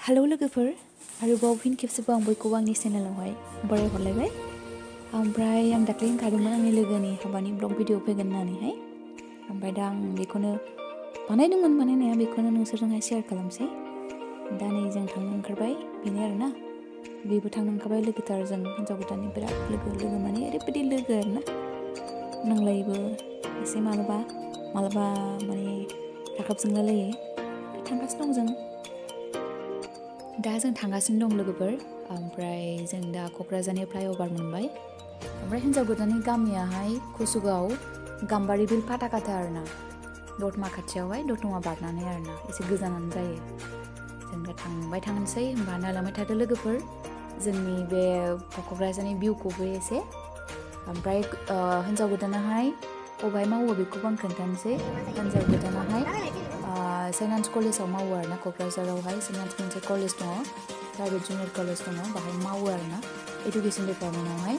hello लोगोफोर आरोबाव फिन खेबसेबाव आं बयखौबो आंनि चेनेलावहाय बराय हरलायबाय ओमफ्राय आं दाख्लै होनखादोंमोन आंनि लोगोनि हाबानि ब्लग भिडिअ फैगोन होननानैहाय ओमफ्राय दा आं बेखौनो बानायदोंमोन बानायनाया बेखौनो नोंसोरजोंहाय शेयार खालामसै दा नै जों थांनो ओंखारबाय बेनो आरोना बेबो थांनो ओंखारबाय लोगोथार जों हिन्जाव गोदाननि बिराद लोगो माने ओरैबायदि लोगो आरोना नांलायोबो एसे मालाबा माने राखाब जोंलायलायो थांगासिनो दं जों दा जों थांगासिनो दं लोगोफोर ओमफ्राय जों दा क'क्राझारनि फ्लाइअभार मोनबाय ओमफ्राय हिन्जाव गोदाननि गामियाहाय कुसुगाव गाम्बारिबिल फाथाखाथा आरोना दतमा खाथियावहाय दतमा बारनानै आरोना एसे गोजानानो जायो जों दा थांबाय थांनोसै होमबा नायलांबाय थादो लोगोफोर जोंनि बे क'क्राझारनि भिउखौबो एसे ओमफ्राय हिन्जाव गोदानाहाय अबेहाय मावो बेखौबो आं खोन्थानोसै हिन्जाव गोदानाहाय सेन्ट आन्स कलेजाव मावो आरोना क'क्राझारावहाय सेन्ट आन्स मोनसे कलेज दङ प्राइभेट जुनियर कलेज दङ बाहाय मावो आरोना इडुकेसन डिपार्टमेन्टावहाय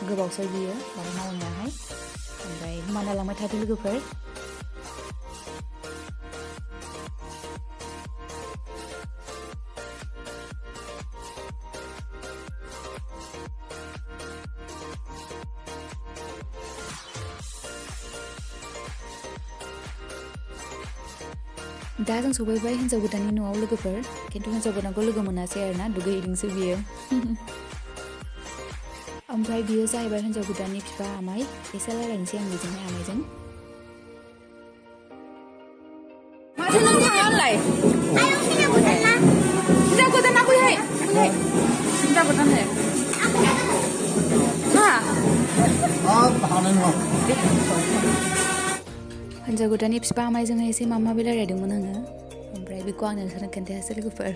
गोबावसै बियो बाहाय मावनायाहाय ओमफ्राय होमबा नायलांबाय थादो लोगोफोर दा जों सौहैबाय हिन्जाव गोदाननि न'आव लोगोफोर खिन्थु हिन्जाव गोदानखौ लोगो मोनासै आरोना दुगैहैदोंसो बियो ओमफ्राय बियो जाहैबाय हिन्जाव गोदाननि बिफा आमाइ एसे रायलायनोसै आं बेजोंहाय आमाइजों माथो नों थाङालाय हिन्जाव गोदाना बैहाय हिन्जाव गोदाननो हिन्जाव गोदाननि बिफा आमाइजोंहाय एसे माबा माबि रायलायदोंमोन आङो ओमफ्राय बेखौ आं नोंसोरनो खोन्थायासै लोगोफोर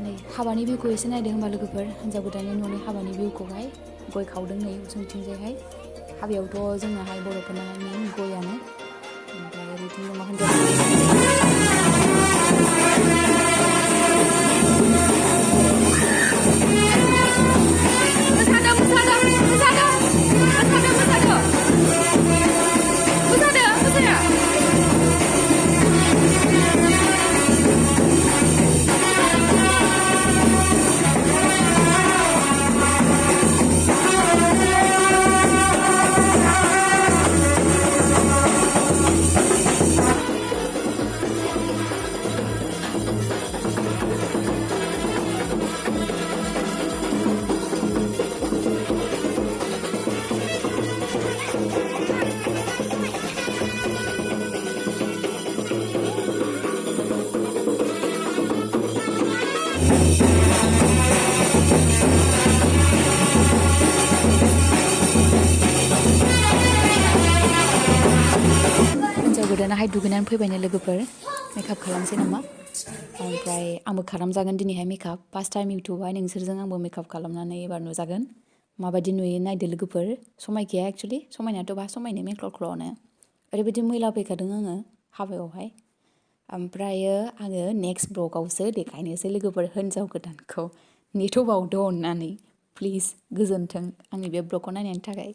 नै हाबानि भिउखौ एसे नायदो होमबा लोगोफोर हिन्जाव गोदाननि न'नि हाबानि भिउखौहाय गय खावदों नै उसुंथिंजायहाय हाबायावथ' जोंनाहाय बर'फोरनाहाय मेइन गयानो ओमफ्राय ओरैथिं दङ हिन्जाव गोदानाहाय दुगैनानै फैबायनो लोगोफोर मेकआप खालामसै नामा ओमफ्राय आंबो खालामजागोन दिनैहाय मेकआप फार्स्ट टाइम इउटुबावहाय नोंसोरजों आंबो मेकआप खालामनानै एबार नुजागोन माबायदि नुयो नायदो लोगोफोर समायखाया एक्सुवेलि समायनायाथ' बा समायनो मेख्ल' ओरैबायदि मैला फैखादों आङो हाबायावहाय ओमफ्रायो आङो नेक्स्ट ब्लगावसो देखायनोसै लोगोफोर हिन्जाव गोदानखौ नेथ'बावदो अननानै प्लिज गोजोन्थों आंनि बे ब्लगखौ नायनायनि थाखाय